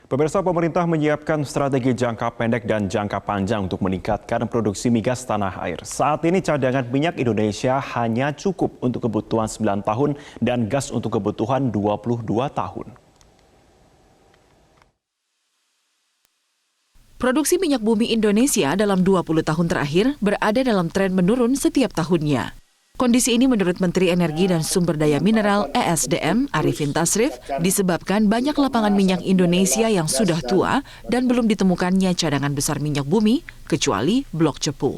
Pemirsa, pemerintah menyiapkan strategi jangka pendek dan jangka panjang untuk meningkatkan produksi migas tanah air. Saat ini cadangan minyak Indonesia hanya cukup untuk kebutuhan 9 tahun dan gas untuk kebutuhan 22 tahun. Produksi minyak bumi Indonesia dalam 20 tahun terakhir berada dalam tren menurun setiap tahunnya. Kondisi ini menurut Menteri Energi dan Sumber Daya Mineral (ESDM) Arifin Tasrif disebabkan banyak lapangan minyak Indonesia yang sudah tua dan belum ditemukannya cadangan besar minyak bumi kecuali Blok Cepu.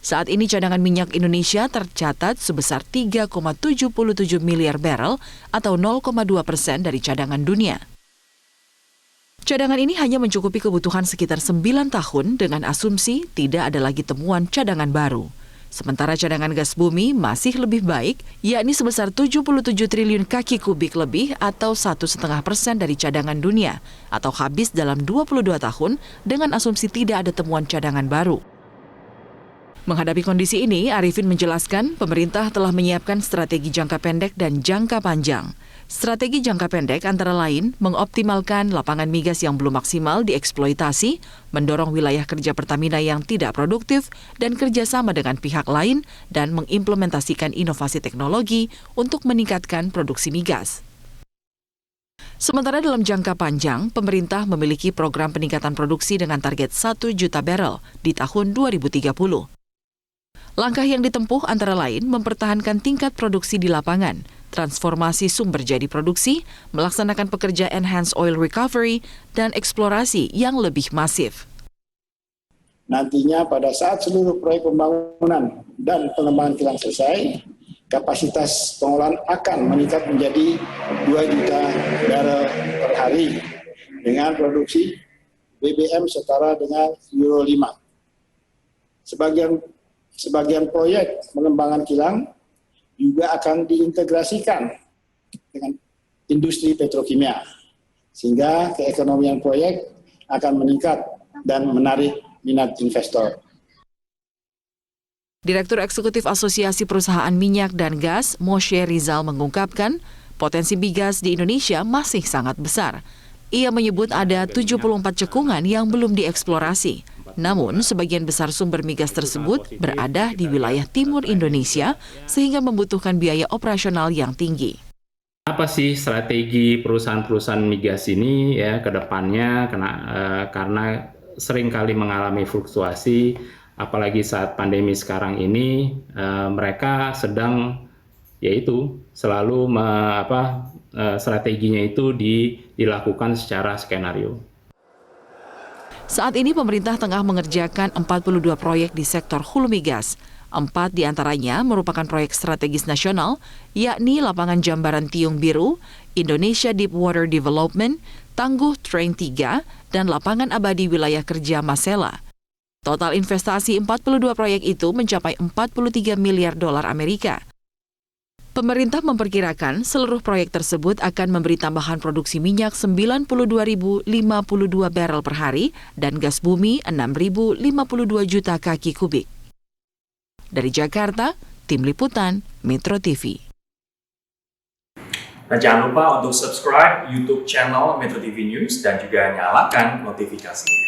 Saat ini cadangan minyak Indonesia tercatat sebesar 3,77 miliar barel atau 0,2% dari cadangan dunia. Cadangan ini hanya mencukupi kebutuhan sekitar 9 tahun dengan asumsi tidak ada lagi temuan cadangan baru. Sementara cadangan gas bumi masih lebih baik, yakni sebesar 77 triliun kaki kubik lebih atau 1,5% dari cadangan dunia, atau habis dalam 22 tahun dengan asumsi tidak ada temuan cadangan baru. Menghadapi kondisi ini, Arifin menjelaskan pemerintah telah menyiapkan strategi jangka pendek dan jangka panjang. Strategi jangka pendek antara lain mengoptimalkan lapangan migas yang belum maksimal dieksploitasi, mendorong wilayah kerja Pertamina yang tidak produktif, dan kerjasama dengan pihak lain, dan mengimplementasikan inovasi teknologi untuk meningkatkan produksi migas. Sementara dalam jangka panjang, pemerintah memiliki program peningkatan produksi dengan target 1 juta barel di tahun 2030. Langkah yang ditempuh antara lain mempertahankan tingkat produksi di lapangan, transformasi sumber jadi produksi, melaksanakan pekerja enhanced oil recovery, dan eksplorasi yang lebih masif. Nantinya pada saat seluruh proyek pembangunan dan pengembangan kilang selesai, kapasitas pengolahan akan meningkat menjadi 2 juta barel per hari dengan produksi BBM setara dengan Euro 5. Sebagian proyek pengembangan kilang juga akan diintegrasikan dengan industri petrokimia, sehingga keekonomian proyek akan meningkat dan menarik minat investor. Direktur Eksekutif Asosiasi Perusahaan Minyak dan Gas, Moshe Rizal mengungkapkan, potensi migas di Indonesia masih sangat besar. Ia menyebut ada 74 cekungan yang belum dieksplorasi. Namun, sebagian besar sumber migas tersebut berada di wilayah timur Indonesia sehingga membutuhkan biaya operasional yang tinggi. Apa sih strategi perusahaan-perusahaan migas ini ya ke depannya karena sering kali mengalami fluktuasi, apalagi saat pandemi sekarang ini mereka sedang yaitu selalu strateginya itu dilakukan secara skenario. Saat ini pemerintah tengah mengerjakan 42 proyek di sektor hulu migas. 4 diantaranya merupakan proyek strategis nasional, yakni Lapangan Jambaran Tiung Biru, Indonesia Deep Water Development, Tangguh Train 3, dan Lapangan Abadi Wilayah Kerja Masela. Total investasi 42 proyek itu mencapai 43 miliar dolar Amerika. Pemerintah memperkirakan seluruh proyek tersebut akan memberi tambahan produksi minyak 92.052 barel per hari dan gas bumi 6.052 juta kaki kubik. Dari Jakarta, Tim Liputan, Metro TV. Nah, jangan lupa untuk subscribe YouTube channel Metro TV News dan juga nyalakan notifikasinya.